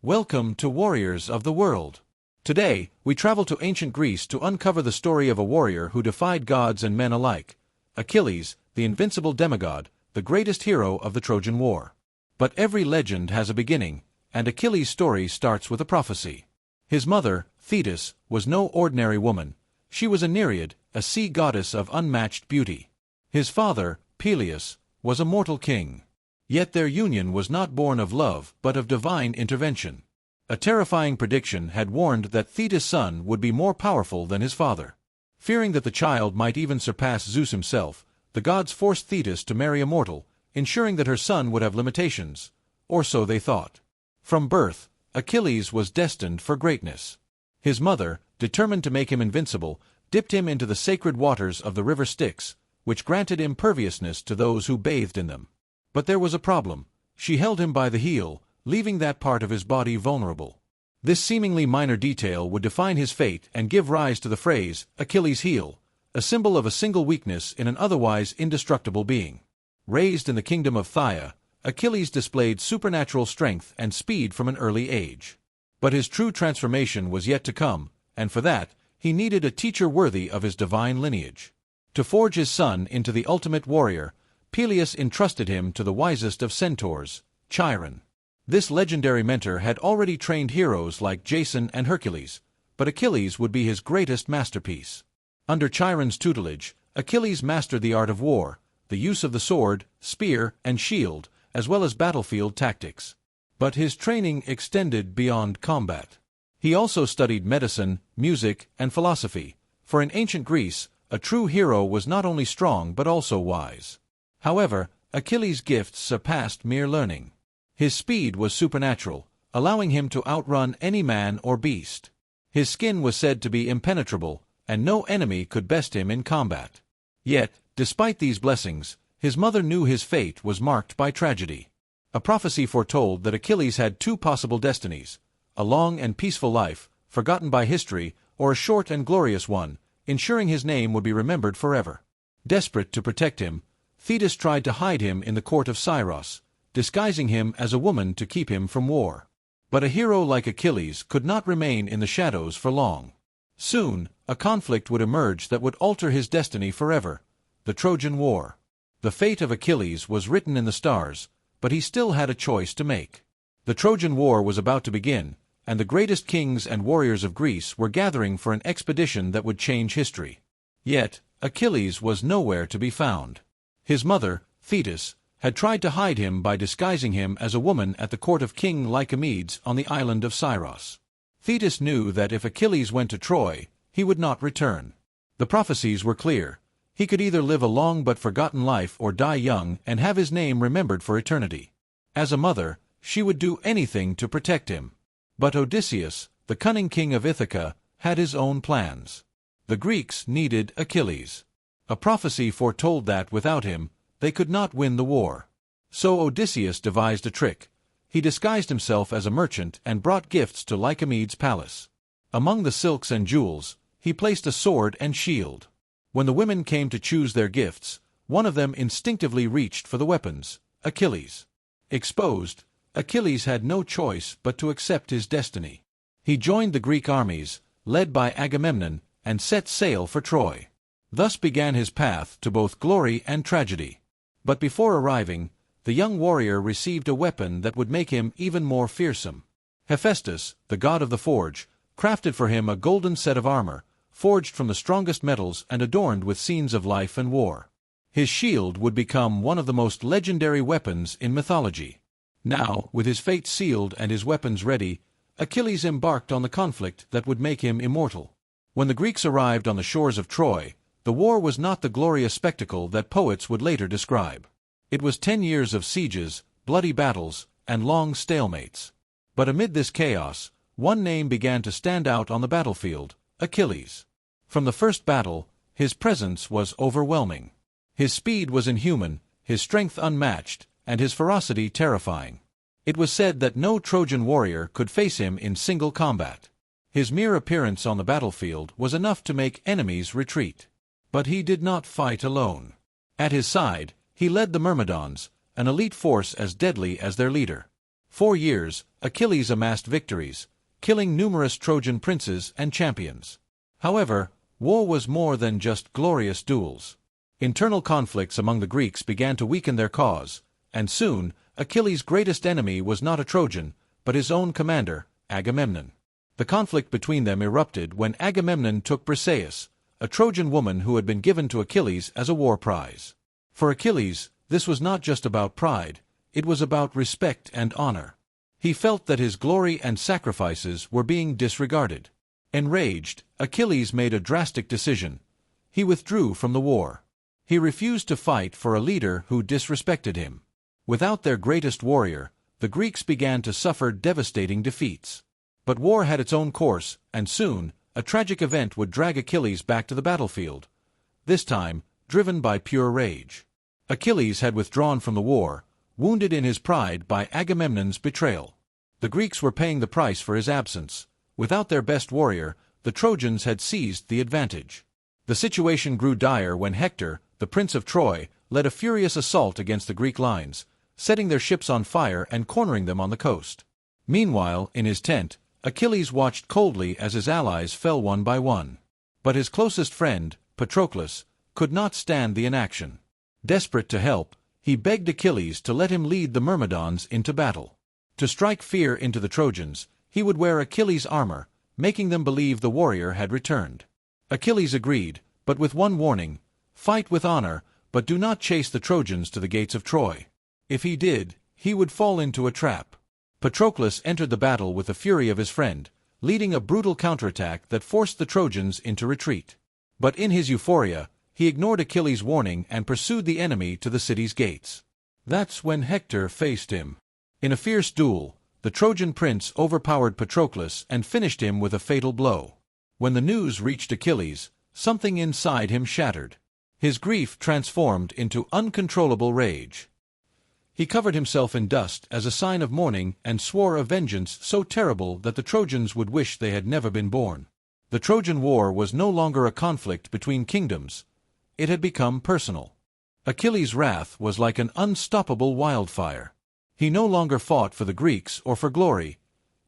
Welcome to Warriors of the World. Today, we travel to ancient Greece to uncover the story of a warrior who defied gods and men alike, Achilles, the invincible demigod, the greatest hero of the Trojan War. But every legend has a beginning, and Achilles' story starts with a prophecy. His mother, Thetis, was no ordinary woman. She was a Nereid, a sea goddess of unmatched beauty. His father, Peleus, was a mortal king. Yet their union was not born of love but of divine intervention. A terrifying prediction had warned that Thetis' son would be more powerful than his father. Fearing that the child might even surpass Zeus himself, the gods forced Thetis to marry a mortal, ensuring that her son would have limitations, or so they thought. From birth, Achilles was destined for greatness. His mother, determined to make him invincible, dipped him into the sacred waters of the river Styx, which granted imperviousness to those who bathed in them. But there was a problem. She held him by the heel, leaving that part of his body vulnerable. This seemingly minor detail would define his fate and give rise to the phrase, Achilles' heel, a symbol of a single weakness in an otherwise indestructible being. Raised in the kingdom of Troya, Achilles displayed supernatural strength and speed from an early age. But his true transformation was yet to come, and for that, he needed a teacher worthy of his divine lineage. To forge his son into the ultimate warrior, Peleus entrusted him to the wisest of centaurs, Chiron. This legendary mentor had already trained heroes like Jason and Hercules, but Achilles would be his greatest masterpiece. Under Chiron's tutelage, Achilles mastered the art of war, the use of the sword, spear, and shield, as well as battlefield tactics. But his training extended beyond combat. He also studied medicine, music, and philosophy, for in ancient Greece, a true hero was not only strong but also wise. However, Achilles' gifts surpassed mere learning. His speed was supernatural, allowing him to outrun any man or beast. His skin was said to be impenetrable, and no enemy could best him in combat. Yet, despite these blessings, his mother knew his fate was marked by tragedy. A prophecy foretold that Achilles had two possible destinies: a long and peaceful life, forgotten by history, or a short and glorious one, ensuring his name would be remembered forever. Desperate to protect him, Thetis tried to hide him in the court of Scyros, disguising him as a woman to keep him from war. But a hero like Achilles could not remain in the shadows for long. Soon, a conflict would emerge that would alter his destiny forever: the Trojan War. The fate of Achilles was written in the stars, but he still had a choice to make. The Trojan War was about to begin, and the greatest kings and warriors of Greece were gathering for an expedition that would change history. Yet, Achilles was nowhere to be found. His mother, Thetis, had tried to hide him by disguising him as a woman at the court of King Lycomedes on the island of Scyros. Thetis knew that if Achilles went to Troy, he would not return. The prophecies were clear. He could either live a long but forgotten life or die young and have his name remembered for eternity. As a mother, she would do anything to protect him. But Odysseus, the cunning king of Ithaca, had his own plans. The Greeks needed Achilles. A prophecy foretold that without him, they could not win the war. So Odysseus devised a trick. He disguised himself as a merchant and brought gifts to Lycomedes' palace. Among the silks and jewels, he placed a sword and shield. When the women came to choose their gifts, one of them instinctively reached for the weapons: Achilles. Exposed, Achilles had no choice but to accept his destiny. He joined the Greek armies, led by Agamemnon, and set sail for Troy. Thus began his path to both glory and tragedy. But before arriving, the young warrior received a weapon that would make him even more fearsome. Hephaestus, the god of the forge, crafted for him a golden set of armor, forged from the strongest metals and adorned with scenes of life and war. His shield would become one of the most legendary weapons in mythology. Now, with his fate sealed and his weapons ready, Achilles embarked on the conflict that would make him immortal. When the Greeks arrived on the shores of Troy, the war was not the glorious spectacle that poets would later describe. It was 10 years of sieges, bloody battles, and long stalemates. But amid this chaos, one name began to stand out on the battlefield: Achilles. From the first battle, his presence was overwhelming. His speed was inhuman, his strength unmatched, and his ferocity terrifying. It was said that no Trojan warrior could face him in single combat. His mere appearance on the battlefield was enough to make enemies retreat. But he did not fight alone. At his side, he led the Myrmidons, an elite force as deadly as their leader. 4 years, Achilles amassed victories, killing numerous Trojan princes and champions. However, war was more than just glorious duels. Internal conflicts among the Greeks began to weaken their cause, and soon, Achilles' greatest enemy was not a Trojan, but his own commander, Agamemnon. The conflict between them erupted when Agamemnon took Briseis, a Trojan woman who had been given to Achilles as a war prize. For Achilles, this was not just about pride, it was about respect and honor. He felt that his glory and sacrifices were being disregarded. Enraged, Achilles made a drastic decision. He withdrew from the war. He refused to fight for a leader who disrespected him. Without their greatest warrior, the Greeks began to suffer devastating defeats. But war had its own course, and soon, a tragic event would drag Achilles back to the battlefield. This time, driven by pure rage. Achilles had withdrawn from the war, wounded in his pride by Agamemnon's betrayal. The Greeks were paying the price for his absence. Without their best warrior, the Trojans had seized the advantage. The situation grew dire when Hector, the prince of Troy, led a furious assault against the Greek lines, setting their ships on fire and cornering them on the coast. Meanwhile, in his tent, Achilles watched coldly as his allies fell one by one. But his closest friend, Patroclus, could not stand the inaction. Desperate to help, he begged Achilles to let him lead the Myrmidons into battle. To strike fear into the Trojans, he would wear Achilles' armor, making them believe the warrior had returned. Achilles agreed, but with one warning: fight with honor, but do not chase the Trojans to the gates of Troy. If he did, he would fall into a trap. Patroclus entered the battle with the fury of his friend, leading a brutal counterattack that forced the Trojans into retreat. But in his euphoria, he ignored Achilles' warning and pursued the enemy to the city's gates. That's when Hector faced him. In a fierce duel, the Trojan prince overpowered Patroclus and finished him with a fatal blow. When the news reached Achilles, something inside him shattered. His grief transformed into uncontrollable rage. He covered himself in dust as a sign of mourning and swore a vengeance so terrible that the Trojans would wish they had never been born. The Trojan War was no longer a conflict between kingdoms. It had become personal. Achilles' wrath was like an unstoppable wildfire. He no longer fought for the Greeks or for glory.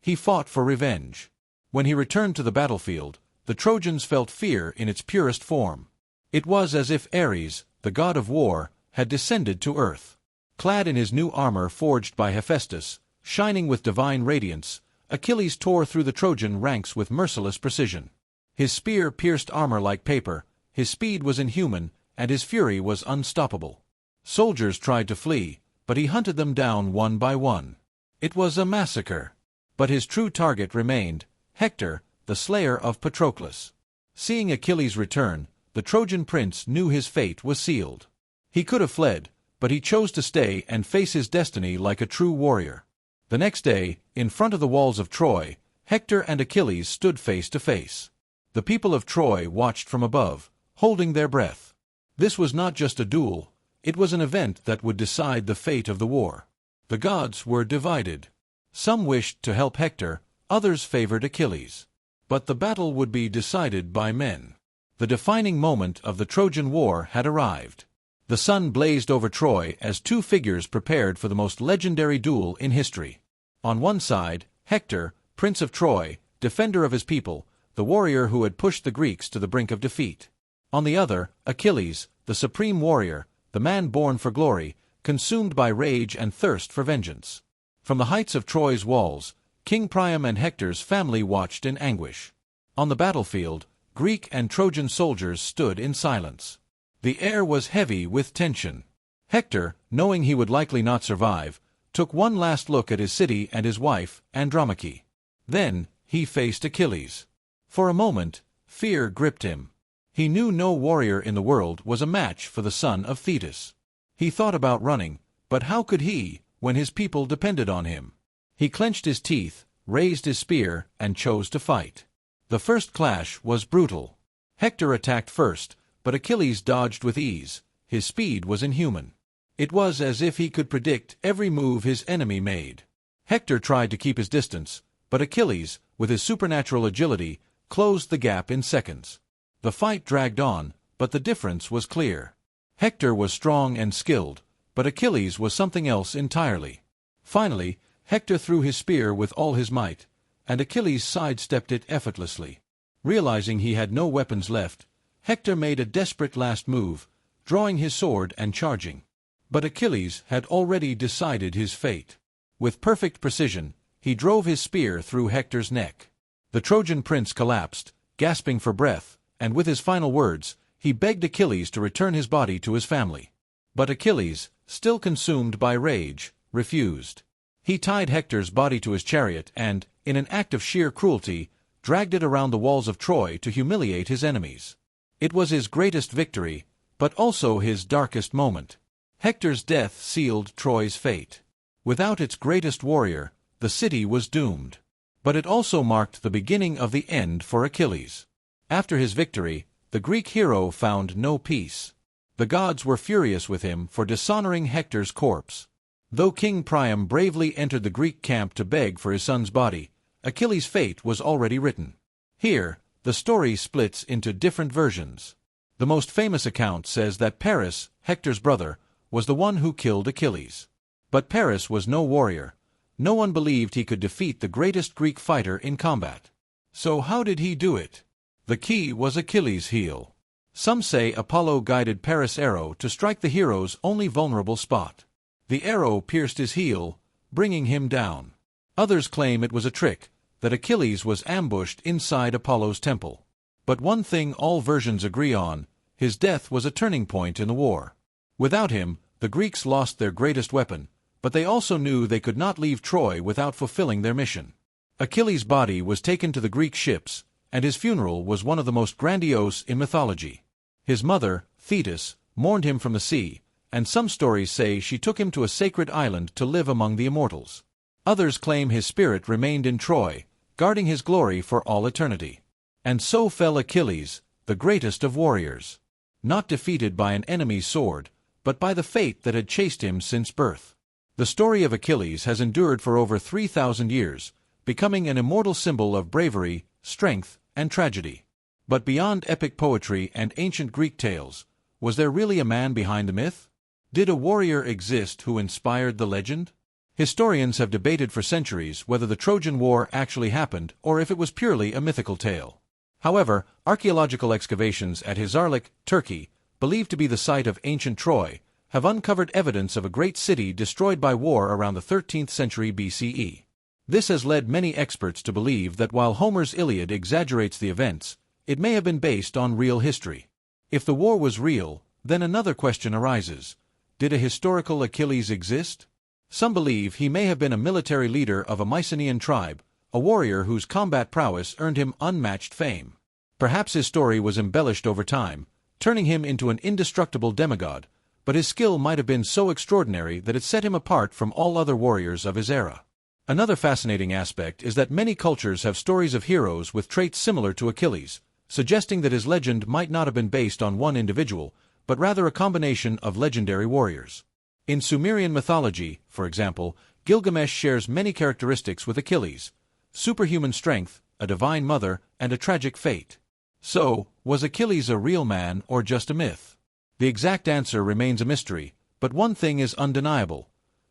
He fought for revenge. When he returned to the battlefield, the Trojans felt fear in its purest form. It was as if Ares, the god of war, had descended to earth. Clad in his new armor forged by Hephaestus, shining with divine radiance, Achilles tore through the Trojan ranks with merciless precision. His spear pierced armor like paper, his speed was inhuman, and his fury was unstoppable. Soldiers tried to flee, but he hunted them down one by one. It was a massacre. But his true target remained, Hector, the slayer of Patroclus. Seeing Achilles return, the Trojan prince knew his fate was sealed. He could have fled, but he chose to stay and face his destiny like a true warrior. The next day, in front of the walls of Troy, Hector and Achilles stood face to face. The people of Troy watched from above, holding their breath. This was not just a duel, it was an event that would decide the fate of the war. The gods were divided. Some wished to help Hector, others favored Achilles. But the battle would be decided by men. The defining moment of the Trojan War had arrived. The sun blazed over Troy as two figures prepared for the most legendary duel in history. On one side, Hector, prince of Troy, defender of his people, the warrior who had pushed the Greeks to the brink of defeat. On the other, Achilles, the supreme warrior, the man born for glory, consumed by rage and thirst for vengeance. From the heights of Troy's walls, King Priam and Hector's family watched in anguish. On the battlefield, Greek and Trojan soldiers stood in silence. The air was heavy with tension. Hector, knowing he would likely not survive, took one last look at his city and his wife, Andromache. Then, he faced Achilles. For a moment, fear gripped him. He knew no warrior in the world was a match for the son of Thetis. He thought about running, but how could he, when his people depended on him? He clenched his teeth, raised his spear, and chose to fight. The first clash was brutal. Hector attacked first, but Achilles dodged with ease. His speed was inhuman. It was as if he could predict every move his enemy made. Hector tried to keep his distance, but Achilles, with his supernatural agility, closed the gap in seconds. The fight dragged on, but the difference was clear. Hector was strong and skilled, but Achilles was something else entirely. Finally, Hector threw his spear with all his might, and Achilles sidestepped it effortlessly. Realizing he had no weapons left, Hector made a desperate last move, drawing his sword and charging. But Achilles had already decided his fate. With perfect precision, he drove his spear through Hector's neck. The Trojan prince collapsed, gasping for breath, and with his final words, he begged Achilles to return his body to his family. But Achilles, still consumed by rage, refused. He tied Hector's body to his chariot and, in an act of sheer cruelty, dragged it around the walls of Troy to humiliate his enemies. It was his greatest victory, but also his darkest moment. Hector's death sealed Troy's fate. Without its greatest warrior, the city was doomed. But it also marked the beginning of the end for Achilles. After his victory, the Greek hero found no peace. The gods were furious with him for dishonoring Hector's corpse. Though King Priam bravely entered the Greek camp to beg for his son's body, Achilles' fate was already written. Here, the story splits into different versions. The most famous account says that Paris, Hector's brother, was the one who killed Achilles. But Paris was no warrior. No one believed he could defeat the greatest Greek fighter in combat. So how did he do it? The key was Achilles' heel. Some say Apollo guided Paris' arrow to strike the hero's only vulnerable spot. The arrow pierced his heel, bringing him down. Others claim it was a trick, that Achilles was ambushed inside Apollo's temple. But one thing all versions agree on, his death was a turning point in the war. Without him, the Greeks lost their greatest weapon, but they also knew they could not leave Troy without fulfilling their mission. Achilles' body was taken to the Greek ships, and his funeral was one of the most grandiose in mythology. His mother, Thetis, mourned him from the sea, and some stories say she took him to a sacred island to live among the immortals. Others claim his spirit remained in Troy, guarding his glory for all eternity. And so fell Achilles, the greatest of warriors. Not defeated by an enemy's sword, but by the fate that had chased him since birth. The story of Achilles has endured for over 3,000 years, becoming an immortal symbol of bravery, strength, and tragedy. But beyond epic poetry and ancient Greek tales, was there really a man behind the myth? Did a warrior exist who inspired the legend? Historians have debated for centuries whether the Trojan War actually happened or if it was purely a mythical tale. However, archaeological excavations at Hisarlik, Turkey, believed to be the site of ancient Troy, have uncovered evidence of a great city destroyed by war around the 13th century BCE. This has led many experts to believe that while Homer's Iliad exaggerates the events, it may have been based on real history. If the war was real, then another question arises. Did a historical Achilles exist? Some believe he may have been a military leader of a Mycenaean tribe, a warrior whose combat prowess earned him unmatched fame. Perhaps his story was embellished over time, turning him into an indestructible demigod, but his skill might have been so extraordinary that it set him apart from all other warriors of his era. Another fascinating aspect is that many cultures have stories of heroes with traits similar to Achilles, suggesting that his legend might not have been based on one individual, but rather a combination of legendary warriors. In Sumerian mythology, for example, Gilgamesh shares many characteristics with Achilles: superhuman strength, a divine mother, and a tragic fate. So, was Achilles a real man or just a myth? The exact answer remains a mystery, but one thing is undeniable.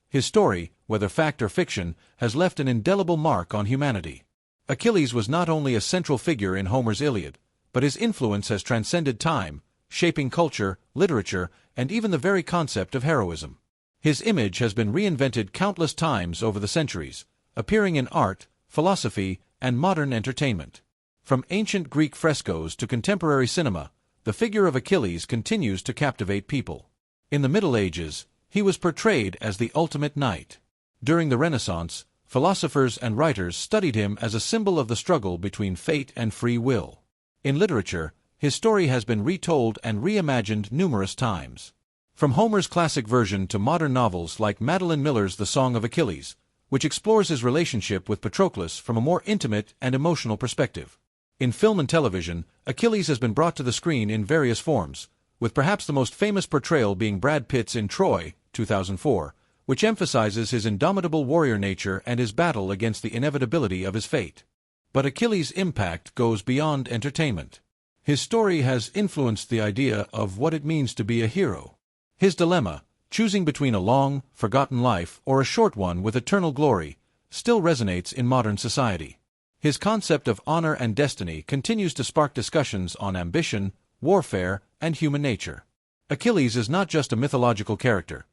His story, whether fact or fiction, has left an indelible mark on humanity. Achilles was not only a central figure in Homer's Iliad, but his influence has transcended time, shaping culture, literature, and even the very concept of heroism. His image has been reinvented countless times over the centuries, appearing in art, philosophy, and modern entertainment. From ancient Greek frescoes to contemporary cinema, the figure of Achilles continues to captivate people. In the Middle Ages, he was portrayed as the ultimate knight. During the Renaissance, philosophers and writers studied him as a symbol of the struggle between fate and free will. In literature, his story has been retold and reimagined numerous times. From Homer's classic version to modern novels like Madeline Miller's The Song of Achilles, which explores his relationship with Patroclus from a more intimate and emotional perspective. In film and television, Achilles has been brought to the screen in various forms, with perhaps the most famous portrayal being Brad Pitt's in Troy, 2004, which emphasizes his indomitable warrior nature and his battle against the inevitability of his fate. But Achilles' impact goes beyond entertainment. His story has influenced the idea of what it means to be a hero. His dilemma, choosing between a long, forgotten life or a short one with eternal glory, still resonates in modern society. His concept of honor and destiny continues to spark discussions on ambition, warfare, and human nature. Achilles is not just a mythological character.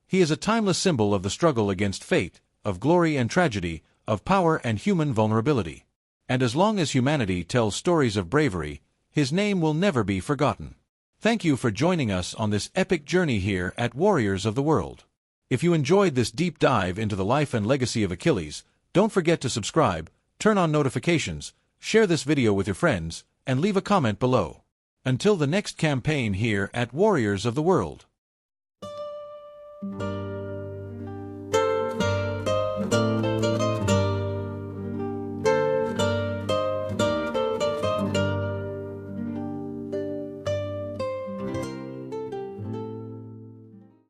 He is a timeless symbol of the struggle against fate, of glory and tragedy, of power and human vulnerability. And as long as humanity tells stories of bravery, his name will never be forgotten. Thank you for joining us on this epic journey here at Warriors of the World. If you enjoyed this deep dive into the life and legacy of Achilles, don't forget to subscribe, turn on notifications, share this video with your friends, and leave a comment below. Until the next campaign here at Warriors of the World.